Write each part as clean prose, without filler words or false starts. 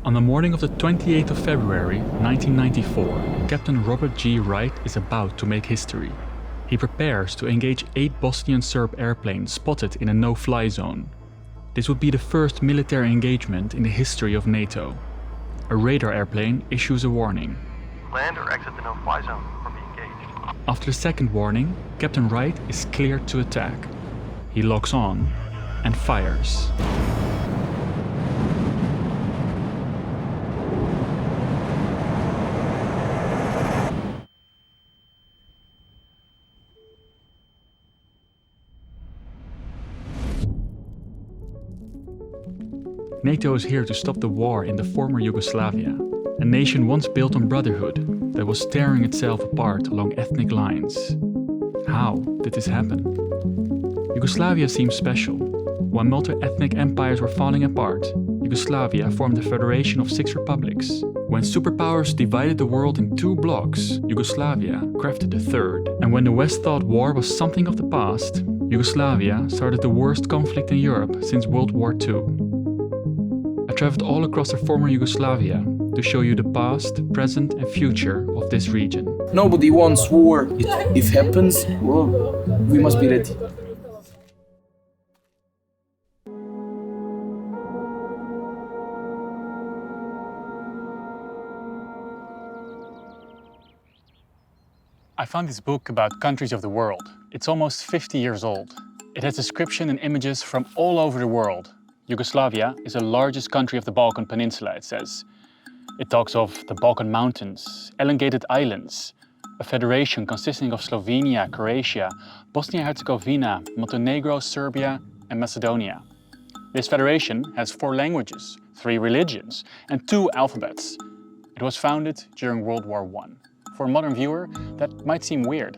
On the morning of the 28th of February 1994, Captain Robert G. Wright is about to make history. He prepares to engage 8 Bosnian Serb airplanes spotted in a no-fly zone. This would be the first military engagement in the history of NATO. A radar airplane issues a warning. Land or exit the no-fly zone or be engaged. After the second warning, Captain Wright is cleared to attack. He locks on and fires. NATO is here to stop the war in the former Yugoslavia, a nation once built on brotherhood that was tearing itself apart along ethnic lines. How did this happen? Yugoslavia seems special. When multi-ethnic empires were falling apart, Yugoslavia formed a federation of 6 republics. When superpowers divided the world in 2 blocks, Yugoslavia crafted a third. And when the West thought war was something of the past, Yugoslavia started the worst conflict in Europe since World War II. I traveled all across the former Yugoslavia to show you the past, present and future of this region. Nobody wants war. If it happens, well, we must be ready. I found this book about countries of the world. It's almost 50 years old. It has description and images from all over the world. Yugoslavia is the largest country of the Balkan Peninsula, it says. It talks of the Balkan Mountains, elongated islands, a federation consisting of Slovenia, Croatia, Bosnia-Herzegovina, Montenegro, Serbia and Macedonia. This federation has 4 languages, 3 religions and 2 alphabets. It was founded during World War I. For a modern viewer, that might seem weird.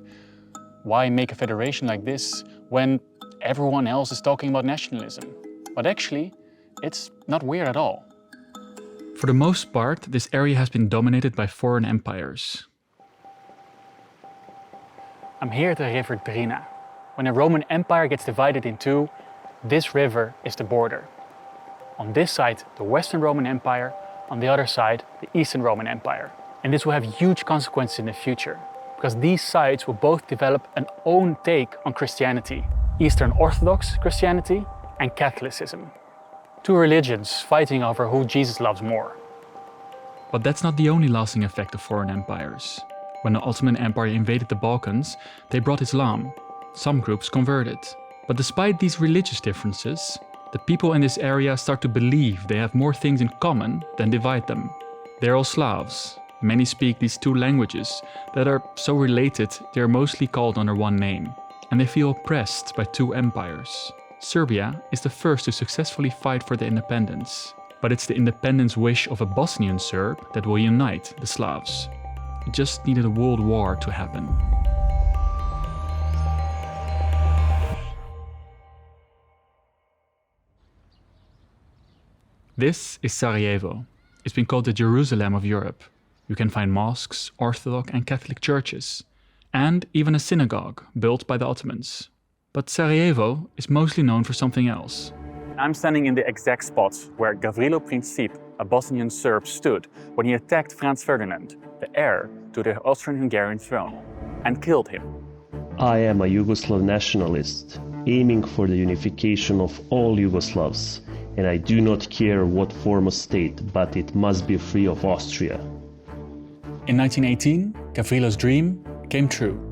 Why make a federation like this when everyone else is talking about nationalism? But actually, it's not weird at all. For the most part, this area has been dominated by foreign empires. I'm here at the river Drina. When the Roman Empire gets divided in 2, this river is the border. On this side, the Western Roman Empire, on the other side, the Eastern Roman Empire. And this will have huge consequences in the future, because these sides will both develop an own take on Christianity, Eastern Orthodox Christianity and Catholicism. 2 religions fighting over who Jesus loves more. But that's not the only lasting effect of foreign empires. When the Ottoman Empire invaded the Balkans, they brought Islam. Some groups converted. But despite these religious differences, the people in this area start to believe they have more things in common than divide them. They're all Slavs. Many speak these 2 languages that are so related they are mostly called under one name. And they feel oppressed by 2 empires. Serbia is the first to successfully fight for their independence. But it's the independence wish of a Bosnian Serb that will unite the Slavs. It just needed a world war to happen. This is Sarajevo. It's been called the Jerusalem of Europe. You can find mosques, Orthodox and Catholic churches, and even a synagogue built by the Ottomans. But Sarajevo is mostly known for something else. I'm standing in the exact spot where Gavrilo Princip, a Bosnian Serb, stood when he attacked Franz Ferdinand, the heir to the Austrian-Hungarian throne, and killed him. I am a Yugoslav nationalist, aiming for the unification of all Yugoslavs, and I do not care what form of state, but it must be free of Austria. In 1918, Gavrilo's dream came true.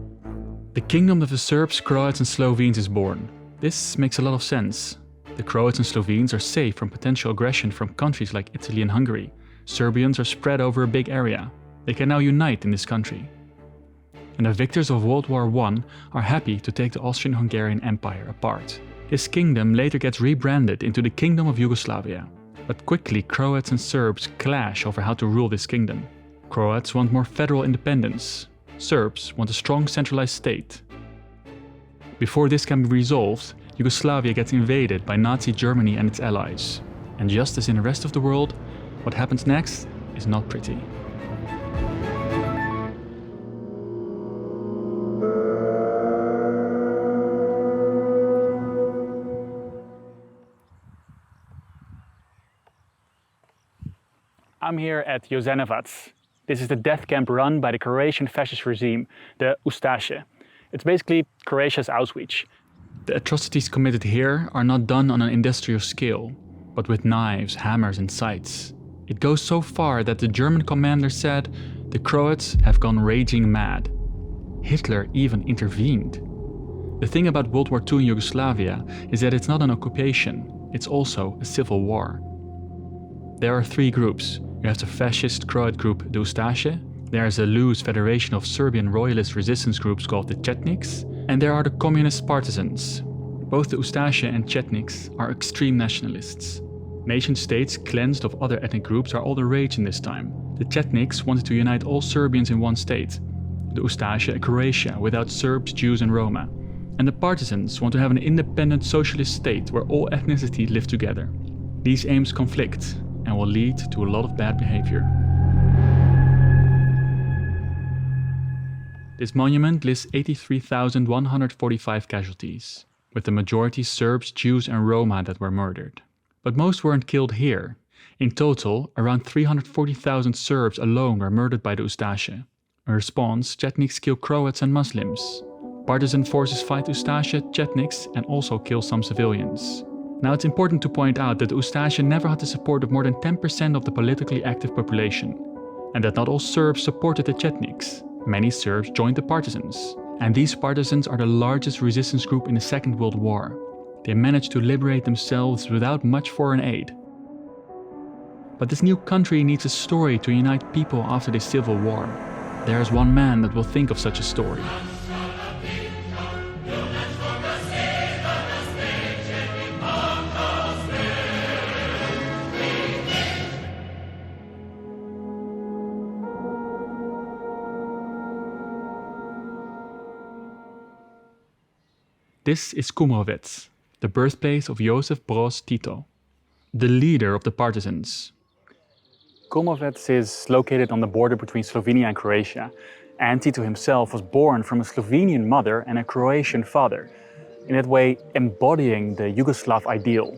The kingdom of the Serbs, Croats and Slovenes is born. This makes a lot of sense. The Croats and Slovenes are safe from potential aggression from countries like Italy and Hungary. Serbians are spread over a big area. They can now unite in this country. And the victors of World War I are happy to take the Austrian-Hungarian Empire apart. This kingdom later gets rebranded into the Kingdom of Yugoslavia. But quickly Croats and Serbs clash over how to rule this kingdom. Croats want more federal independence. Serbs want a strong centralized state. Before this can be resolved, Yugoslavia gets invaded by Nazi Germany and its allies. And just as in the rest of the world, what happens next is not pretty. I'm here at Jasenovac. This is the death camp run by the Croatian fascist regime, the Ustaše. It's basically Croatia's Auschwitz. The atrocities committed here are not done on an industrial scale, but with knives, hammers and scythes. It goes so far that the German commander said, "The Croats have gone raging mad." Hitler even intervened. The thing about World War II in Yugoslavia is that it's not an occupation, it's also a civil war. There are three groups. You have the fascist Croat group, the Ustaše, there is a loose federation of Serbian royalist resistance groups called the Chetniks, and there are the communist partisans. Both the Ustaše and Chetniks are extreme nationalists. Nation-states cleansed of other ethnic groups are all the rage in this time. The Chetniks wanted to unite all Serbians in one state. The Ustaše a Croatia without Serbs, Jews and Roma. And the partisans want to have an independent socialist state where all ethnicity live together. These aims conflict and will lead to a lot of bad behavior. This monument lists 83,145 casualties, with the majority Serbs, Jews and Roma that were murdered. But most weren't killed here. In total, around 340,000 Serbs alone were murdered by the Ustaše. In response, Chetniks kill Croats and Muslims. Partisan forces fight Ustaše, Chetniks and also kill some civilians. Now it's important to point out that the Ustaše never had the support of more than 10% of the politically active population, and that not all Serbs supported the Chetniks. Many Serbs joined the partisans, and these partisans are the largest resistance group in the Second World War. They managed to liberate themselves without much foreign aid. But this new country needs a story to unite people after this civil war. There is one man that will think of such a story. This is Kumrovec, the birthplace of Joseph Broz Tito, the leader of the partisans. Kumrovec is located on the border between Slovenia and Croatia, and Tito himself was born from a Slovenian mother and a Croatian father, in that way embodying the Yugoslav ideal.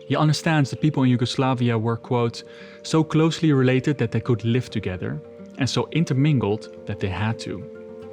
He understands that people in Yugoslavia were, quote, so closely related that they could live together, and so intermingled that they had to.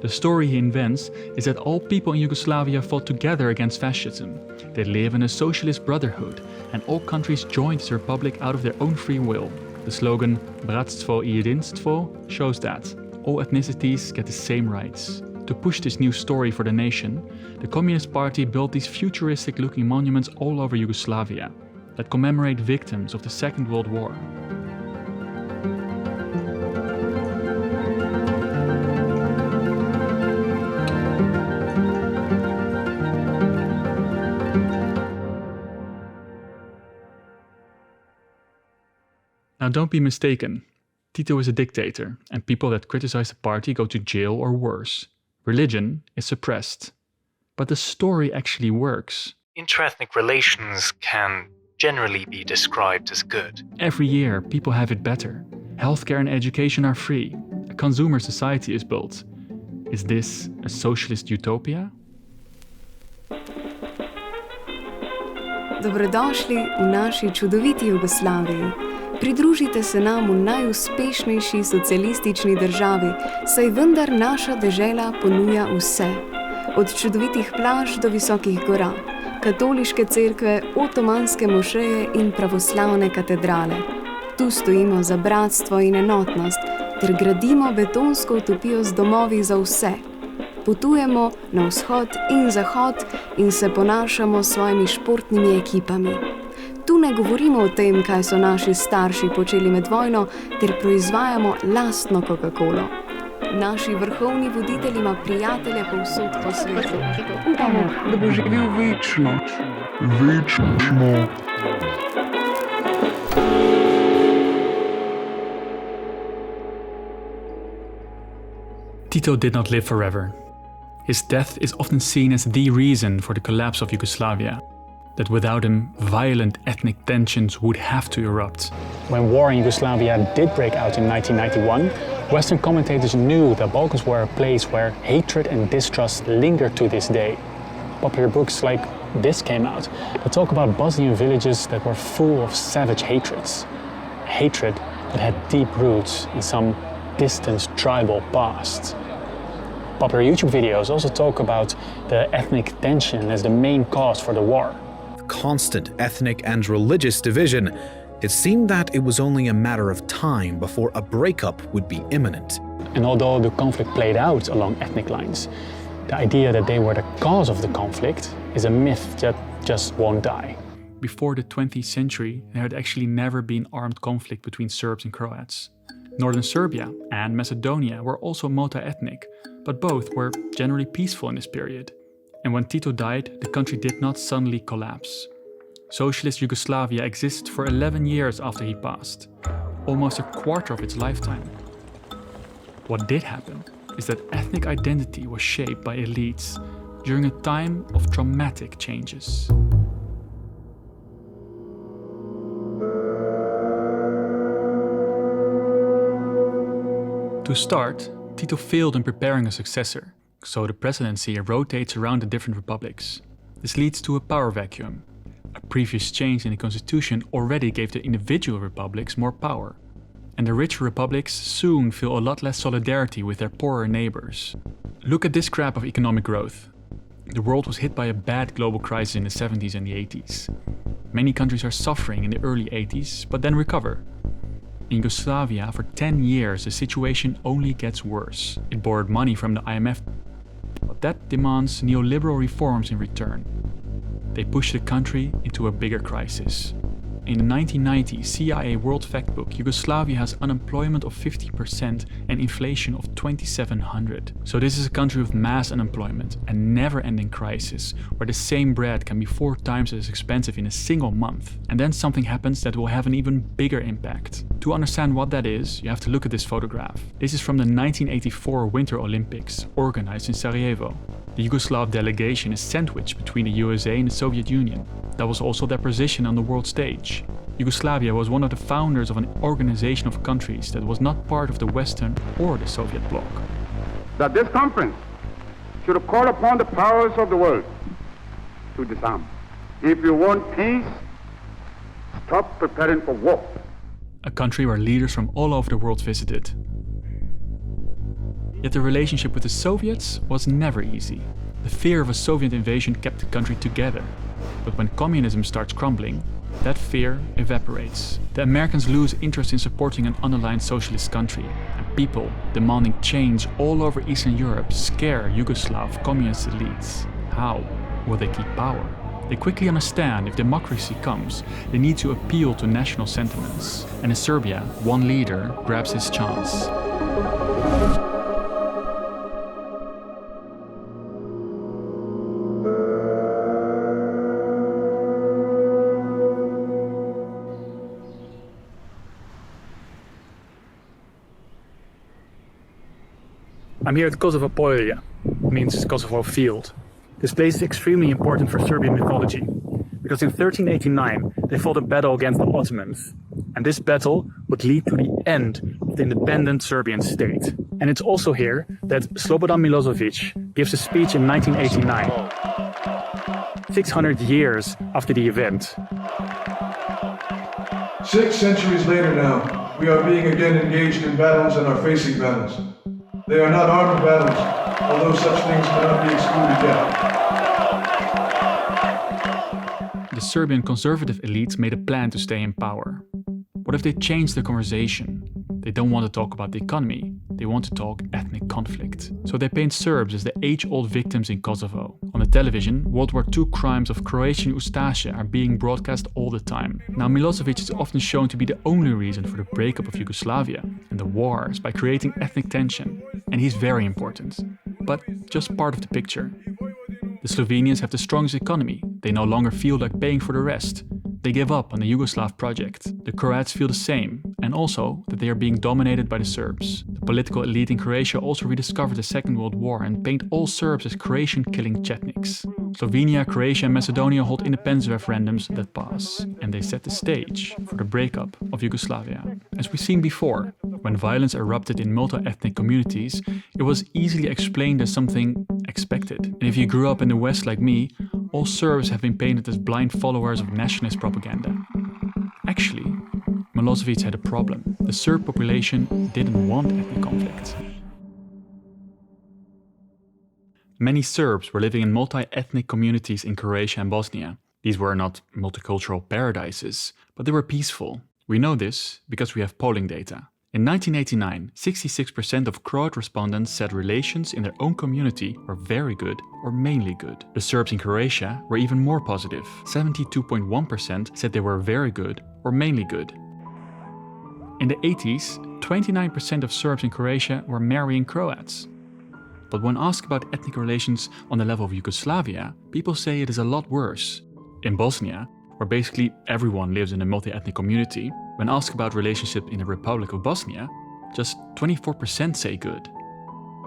The story he invents is that all people in Yugoslavia fought together against fascism. They live in a socialist brotherhood, and all countries joined this republic out of their own free will. The slogan Bratstvo I Jedinstvo shows that. All ethnicities get the same rights. To push this new story for the nation, the Communist Party built these futuristic-looking monuments all over Yugoslavia that commemorate victims of the Second World War. Now don't be mistaken, Tito is a dictator, and people that criticize the party go to jail or worse. Religion is suppressed. But the story actually works. Interethnic relations can generally be described as good. Every year, people have it better. Healthcare and education are free. A consumer society is built. Is this a socialist utopia? Dobrodošli v naši čudoviti Jugoslaviji. Pridružite se nam v najuspešnejši socialistični državi, saj vendar naša dežela ponuja vse. Od čudovitih plaž do visokih gora, katoliške cerkve, otomanske mošeje in pravoslavne katedrale. Tu stojimo za bratstvo in enotnost, ter gradimo betonsko utopijo z domovi za vse. Potujemo na vzhod in zahod in se ponašamo s svojimi športnimi ekipami. Tu ne govorimo o tem, kaj so naši starši počeli med vojno, ter proizvajamo lastno Coca-Colo. Naši vrhovni voditelj ima prijatelje povsod po svetu. Upamo, da bo živel večno. Večno. Tito did not live forever. His death is often seen as the reason for the collapse of Yugoslavia. That without him, violent ethnic tensions would have to erupt. When war in Yugoslavia did break out in 1991, Western commentators knew the Balkans were a place where hatred and distrust lingered to this day. Popular books like this came out that talk about Bosnian villages that were full of savage hatreds. Hatred that had deep roots in some distant tribal past. Popular YouTube videos also talk about the ethnic tension as the main cause for the war. Constant ethnic and religious division, it seemed that it was only a matter of time before a breakup would be imminent. And although the conflict played out along ethnic lines, the idea that they were the cause of the conflict is a myth that just won't die. Before the 20th century, there had actually never been armed conflict between Serbs and Croats. Northern Serbia and Macedonia were also multi-ethnic, but both were generally peaceful in this period. And when Tito died, the country did not suddenly collapse. Socialist Yugoslavia existed for 11 years after he passed, almost a quarter of its lifetime. What did happen is that ethnic identity was shaped by elites during a time of traumatic changes. To start, Tito failed in preparing a successor, so the presidency rotates around the different republics. This leads to a power vacuum. A previous change in the constitution already gave the individual republics more power, and the richer republics soon feel a lot less solidarity with their poorer neighbors. Look at this graph of economic growth. The world was hit by a bad global crisis in the 70s and the 80s. Many countries are suffering in the early 80s, but then recover. In Yugoslavia, for 10 years, the situation only gets worse. It borrowed money from the IMF, but that demands neoliberal reforms in return. They push the country into a bigger crisis. In the 1990s CIA World Factbook, Yugoslavia has unemployment of 50% and inflation of 2,700. So this is a country with mass unemployment and never-ending crisis, where the same bread can be 4 times as expensive in a single month. And then something happens that will have an even bigger impact. To understand what that is, you have to look at this photograph. This is from the 1984 Winter Olympics, organized in Sarajevo. The Yugoslav delegation is sandwiched between the USA and the Soviet Union. That was also their position on the world stage. Yugoslavia was one of the founders of an organization of countries that was not part of the Western or the Soviet bloc. That this conference should call upon the powers of the world to disarm. If you want peace, stop preparing for war. A country where leaders from all over the world visited. Yet the relationship with the Soviets was never easy. The fear of a Soviet invasion kept the country together. But when communism starts crumbling, that fear evaporates. The Americans lose interest in supporting an unaligned socialist country, and people demanding change all over Eastern Europe scare Yugoslav communist elites. How will they keep power? They quickly understand if democracy comes, they need to appeal to national sentiments. And in Serbia, one leader grabs his chance. I'm here at Kosovo Polja, means Kosovo field. This place is extremely important for Serbian mythology, because in 1389 they fought a battle against the Ottomans, and this battle would lead to the end of the independent Serbian state. And it's also here that Slobodan Milosevic gives a speech in 1989, 600 years after the event. 6 centuries later now, we are being again engaged in battles and are facing battles. They are not armed battles, although such things cannot be excluded yet. The Serbian conservative elites made a plan to stay in power. What if they change the conversation? They don't want to talk about the economy, they want to talk ethnic conflict. So they paint Serbs as the age-old victims in Kosovo. On the television, World War II crimes of Croatian Ustaše are being broadcast all the time. Now Milosevic is often shown to be the only reason for the breakup of Yugoslavia and the wars by creating ethnic tension. And he's very important, but just part of the picture. The Slovenians have the strongest economy. They no longer feel like paying for the rest. They give up on the Yugoslav project. The Croats feel the same, and also that they are being dominated by the Serbs. The political elite in Croatia also rediscovered the Second World War and paint all Serbs as Croatian-killing Chetniks. Slovenia, Croatia and Macedonia hold independence referendums that pass, and they set the stage for the breakup of Yugoslavia. As we've seen before, when violence erupted in multi-ethnic communities, it was easily explained as something expected. And if you grew up in the West like me, all Serbs have been painted as blind followers of nationalist propaganda. Actually, Milosevic had a problem. The Serb population didn't want ethnic conflict. Many Serbs were living in multi-ethnic communities in Croatia and Bosnia. These were not multicultural paradises, but they were peaceful. We know this because we have polling data. In 1989, 66% of Croat respondents said relations in their own community were very good or mainly good. The Serbs in Croatia were even more positive. 72.1% said they were very good or mainly good. In the 80s, 29% of Serbs in Croatia were marrying Croats. But when asked about ethnic relations on the level of Yugoslavia, people say it is a lot worse. In Bosnia, where basically everyone lives in a multi-ethnic community, when asked about relationship in the Republic of Bosnia, just 24% say good.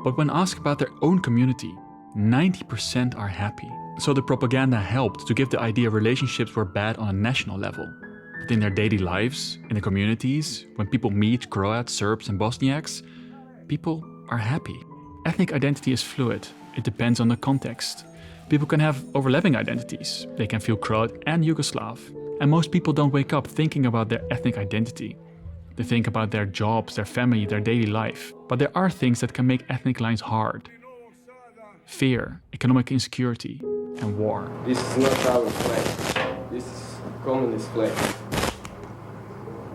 But when asked about their own community, 90% are happy. So the propaganda helped to give the idea relationships were bad on a national level. But in their daily lives, in the communities, when people meet Croats, Serbs and Bosniaks, people are happy. Ethnic identity is fluid. It depends on the context. People can have overlapping identities. They can feel Croat and Yugoslav. And most people don't wake up thinking about their ethnic identity. They think about their jobs, their family, their daily life. But there are things that can make ethnic lines hard. Fear, economic insecurity, and war. This is not our flag. This is communist flag.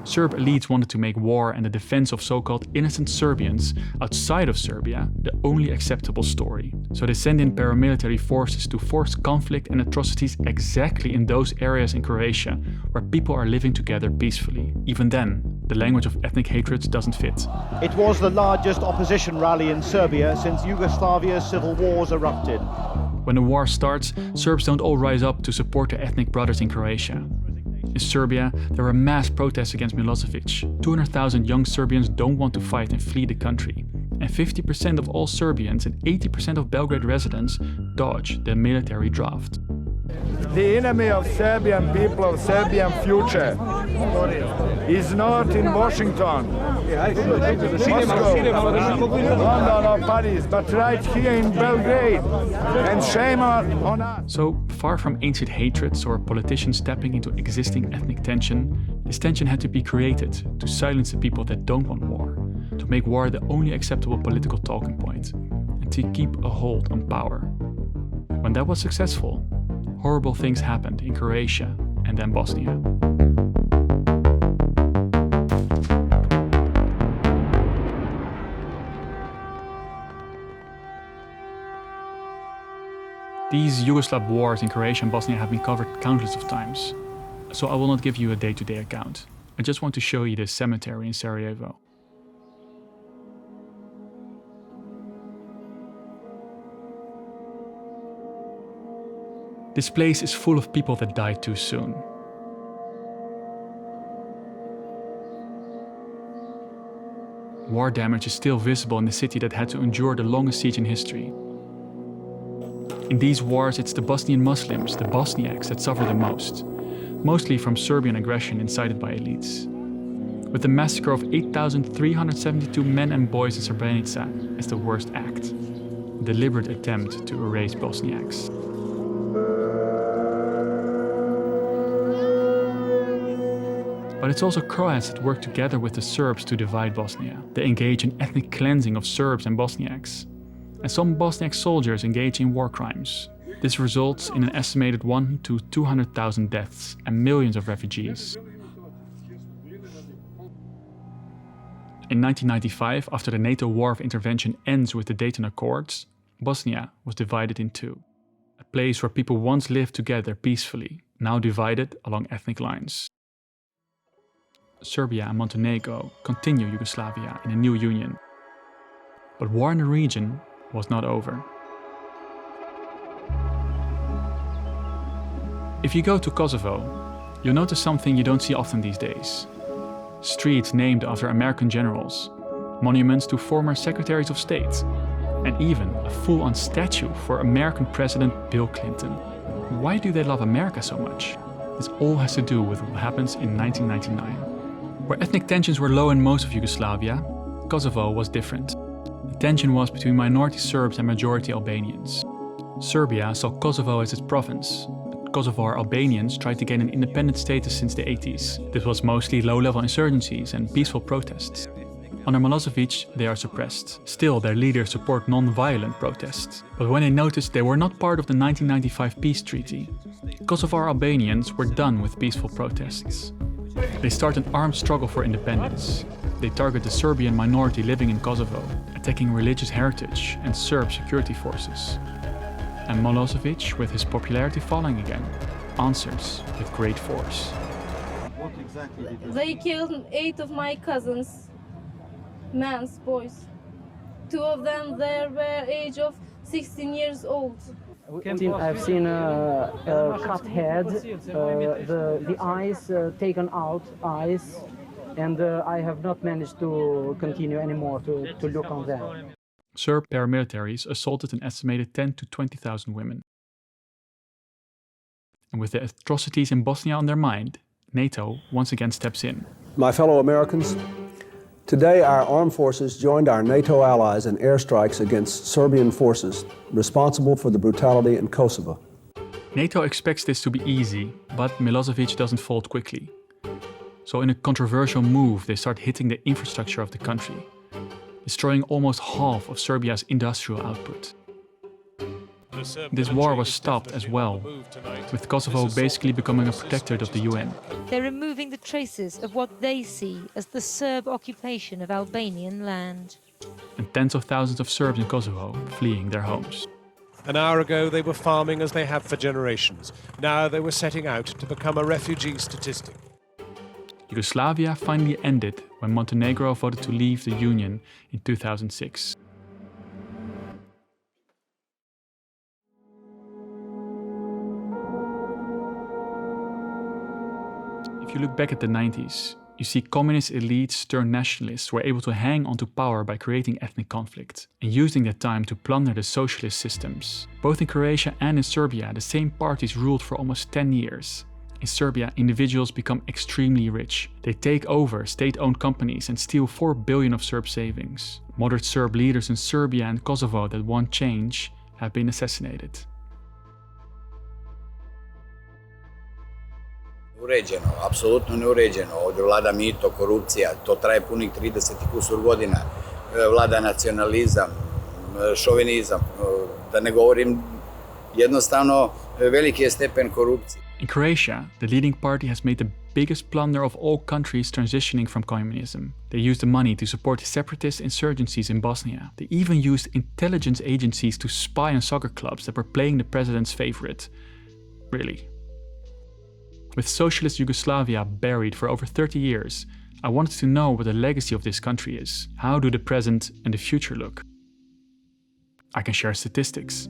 Serb elites wanted to make war and the defense of so-called innocent Serbians outside of Serbia the only acceptable story. So they sent in paramilitary forces to force conflict and atrocities exactly in those areas in Croatia where people are living together peacefully. Even then, the language of ethnic hatred doesn't fit. It was the largest opposition rally in Serbia since Yugoslavia's civil wars erupted. When the war starts, Serbs don't all rise up to support their ethnic brothers in Croatia. In Serbia, there were mass protests against Milosevic. 200,000 young Serbians don't want to fight and flee the country. And 50% of all Serbians and 80% of Belgrade residents dodge the military draft. The enemy of Serbian people, of Serbian future, is not in Washington, Moscow, London or Paris, but right here in Belgrade. And shame on us. So, far from ancient hatreds or politicians stepping into existing ethnic tension, this tension had to be created to silence the people that don't want war, to make war the only acceptable political talking point, and to keep a hold on power. When that was successful, horrible things happened in Croatia and then Bosnia. These Yugoslav wars in Croatia and Bosnia have been covered countless of times, so I will not give you a day-to-day account. I just want to show you this cemetery in Sarajevo. This place is full of people that died too soon. War damage is still visible in the city that had to endure the longest siege in history. In these wars, it's the Bosnian Muslims, the Bosniaks, that suffer the most, mostly from Serbian aggression incited by elites. With the massacre of 8,372 men and boys in Srebrenica as the worst act, a deliberate attempt to erase Bosniaks. But it's also Croats that work together with the Serbs to divide Bosnia. They engage in ethnic cleansing of Serbs and Bosniaks. And some Bosniak soldiers engage in war crimes. This results in an estimated 100,000 to 200,000 deaths and millions of refugees. In 1995, after the NATO War of Intervention ends with the Dayton Accords, Bosnia was divided in two. A place where people once lived together peacefully, now divided along ethnic lines. Serbia and Montenegro continue Yugoslavia in a new union. But war in the region was not over. If you go to Kosovo, you'll notice something you don't see often these days. Streets named after American generals, monuments to former secretaries of state, and even a full-on statue for American President Bill Clinton. Why do they love America so much? This all has to do with what happens in 1999. Where ethnic tensions were low in most of Yugoslavia, Kosovo was different. The tension was between minority Serbs and majority Albanians. Serbia saw Kosovo as its province, a Kosovar Albanians tried to gain an independent status since the 80s. This was mostly low-level insurgencies and peaceful protests. Under Milosevic, they are suppressed. Still, their leaders support non-violent protests. But when they noticed they were not part of the 1995 peace treaty, Kosovar Albanians were done with peaceful protests. They start an armed struggle for independence. They target the Serbian minority living in Kosovo, attacking religious heritage and Serb security forces. And Milosevic, with his popularity falling again, answers with great force. What exactly did they killed 8 of my cousins, boys. 2 of them they were age of 16 years old. I've seen a cut head, the eyes taken out, and I have not managed to continue anymore to look on them. Serb paramilitaries assaulted an estimated 10 to 20,000 women. And with the atrocities in Bosnia on their mind, NATO once again steps in. My fellow Americans, today our armed forces joined our NATO allies in airstrikes against Serbian forces responsible for the brutality in Kosovo. NATO expects this to be easy, but Milosevic doesn't fold quickly. So in a controversial move, they start hitting the infrastructure of the country, destroying almost half of Serbia's industrial output. This war was stopped as well, with Kosovo basically becoming a protectorate of the UN. They're removing the traces of what they see as the Serb occupation of Albanian land. And tens of thousands of Serbs in Kosovo fleeing their homes. An hour ago they were farming as they have for generations. Now they were setting out to become a refugee statistic. Yugoslavia finally ended when Montenegro voted to leave the Union in 2006. If you look back at the 90s, you see communist elites turned nationalists were able to hang onto power by creating ethnic conflict and using that time to plunder the socialist systems. Both in Croatia and in Serbia, the same parties ruled for almost 10 years. In Serbia, individuals become extremely rich. They take over state-owned companies and steal 4 billion of Serb savings. Moderate Serb leaders in Serbia and Kosovo that want change have been assassinated. Uređeno, apsolutno neuređeno. Ovdje vlada mito, korupcija, to traje punih 30 i kusur godina. Vlada nacionalizam, šovinizam, da ne govorim, jednostavno veliki je stepen korupcije. In Croatia, the leading party has made the biggest plunder of all countries transitioning from communism. They used the money to support separatist insurgencies in Bosnia. They even used intelligence agencies to spy on soccer clubs that were playing the president's favorite. Really. With Socialist Yugoslavia buried for over 30 years, I wanted to know what the legacy of this country is. How do the present and the future look? I can share statistics.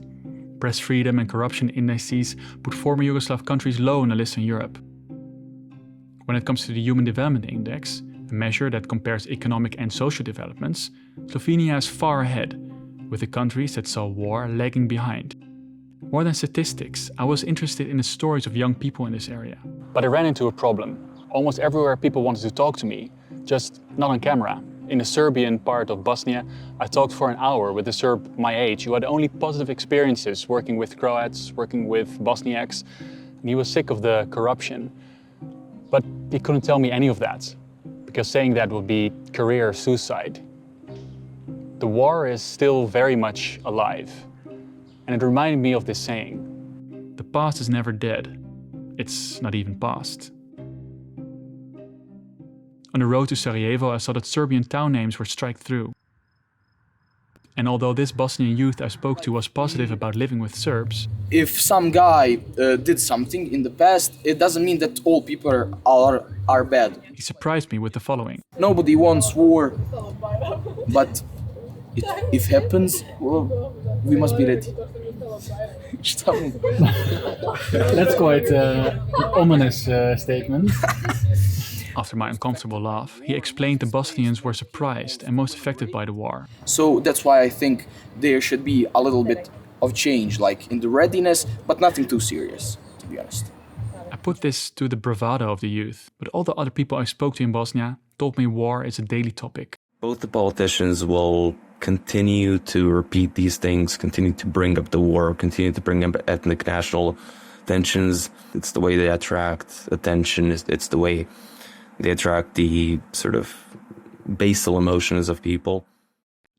Press freedom and corruption indices put former Yugoslav countries low on the list in Europe. When it comes to the Human Development Index, a measure that compares economic and social developments, Slovenia is far ahead, with the countries that saw war lagging behind. More than statistics, I was interested in the stories of young people in this area. But I ran into a problem. Almost everywhere people wanted to talk to me, just not on camera. In the Serbian part of Bosnia, I talked for an hour with a Serb my age who had only positive experiences working with Croats, working with Bosniaks, and he was sick of the corruption. But he couldn't tell me any of that, because saying that would be career suicide. The war is still very much alive, and it reminded me of this saying: the past is never dead, it's not even past. On the road to Sarajevo, I saw that Serbian town names were striked through. And although this Bosnian youth I spoke to was positive about living with Serbs, if some guy did something in the past, it doesn't mean that all people are bad. He surprised me with the following. Nobody wants war, but if it happens, well, we must be ready. That's quite an ominous statement. After my uncomfortable laugh, he explained the Bosnians were surprised and most affected by the war. So that's why I think there should be a little bit of change, like in the readiness, but nothing too serious, to be honest. I put this to the bravado of the youth, but all the other people I spoke to in Bosnia told me war is a daily topic. Both the politicians will continue to repeat these things, continue to bring up the war, continue to bring up ethnic national tensions. It's the way they attract attention. It's the way they attract the sort of basal emotions of people.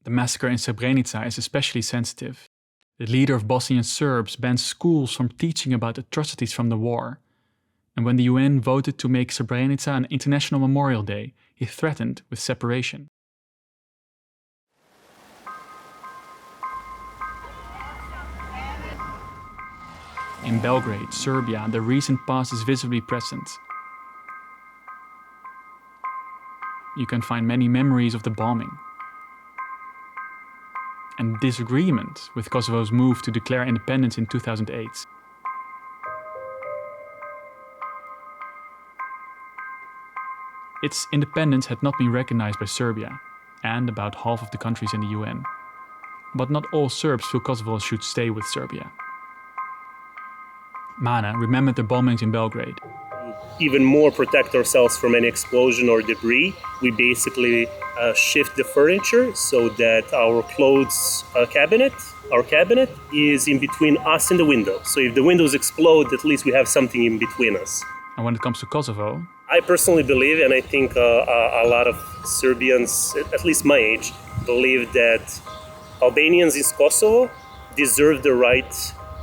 The massacre in Srebrenica is especially sensitive. The leader of Bosnian Serbs banned schools from teaching about atrocities from the war. And when the UN voted to make Srebrenica an International Memorial Day, he threatened with separation. In Belgrade, Serbia, the recent past is visibly present. You can find many memories of the bombing and disagreement with Kosovo's move to declare independence in 2008. Its independence had not been recognized by Serbia and about half of the countries in the UN. But not all Serbs feel Kosovo should stay with Serbia. Mana remembered the bombings in Belgrade. Even more protect ourselves from any explosion or debris, we basically shift the furniture so that our clothes cabinet is in between us and the window. So if the windows explode, at least we have something in between us. And when it comes to Kosovo, I personally believe, and I think a lot of Serbians, at least my age, believe that Albanians in Kosovo deserve the right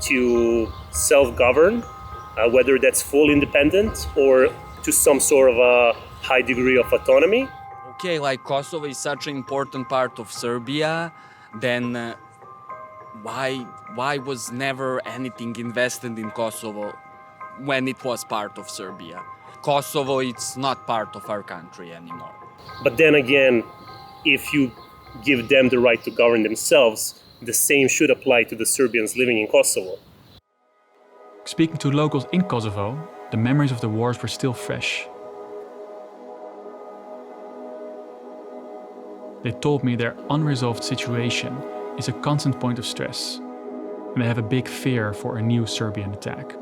to self-govern, whether that's full independence or to some sort of a high degree of autonomy. Okay, like Kosovo is such an important part of Serbia, then why was never anything invested in Kosovo when it was part of Serbia? Kosovo, it's not part of our country anymore. But then again, if you give them the right to govern themselves, the same should apply to the Serbians living in Kosovo. Speaking to locals in Kosovo, the memories of the wars were still fresh. They told me their unresolved situation is a constant point of stress, and they have a big fear for a new Serbian attack.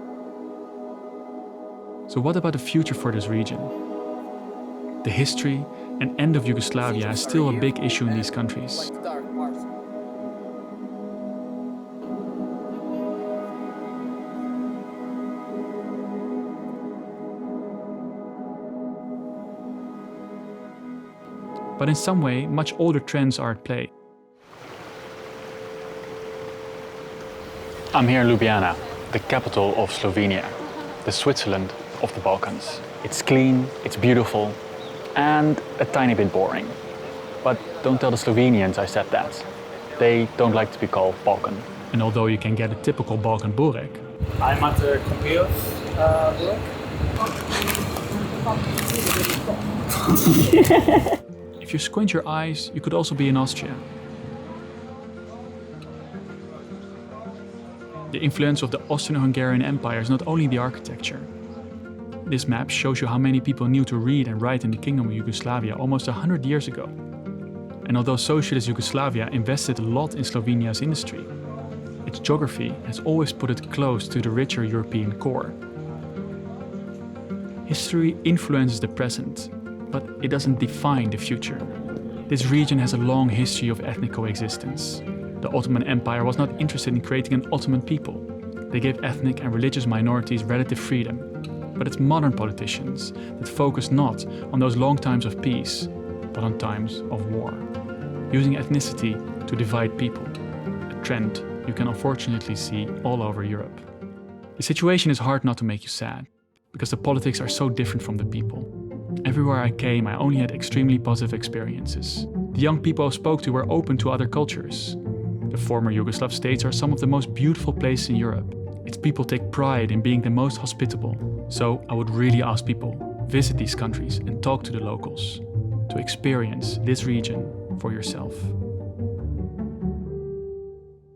So what about the future for this region? The history and end of Yugoslavia is still a big issue in these countries. But in some way, much older trends are at play. I'm here in Ljubljana, the capital of Slovenia, the Switzerland of the Balkans. It's clean, it's beautiful, and a tiny bit boring. But don't tell the Slovenians I said that. They don't like to be called Balkan. And although you can get a typical Balkan burek, I'm at the Kompios burek. If you squint your eyes, you could also be in Austria. The influence of the Austrian-Hungarian Empire is not only the architecture. This map shows you how many people knew to read and write in the Kingdom of Yugoslavia almost 100 years ago. And although Socialist Yugoslavia invested a lot in Slovenia's industry, its geography has always put it close to the richer European core. History influences the present, but it doesn't define the future. This region has a long history of ethnic coexistence. The Ottoman Empire was not interested in creating an Ottoman people. They gave ethnic and religious minorities relative freedom. But it's modern politicians that focus not on those long times of peace, but on times of war, using ethnicity to divide people, a trend you can unfortunately see all over Europe. The situation is hard not to make you sad, because the politics are so different from the people. Everywhere I came, I only had extremely positive experiences. The young people I spoke to were open to other cultures. The former Yugoslav states are some of the most beautiful places in Europe. Its people take pride in being the most hospitable. So I would really ask people, visit these countries and talk to the locals, to experience this region for yourself.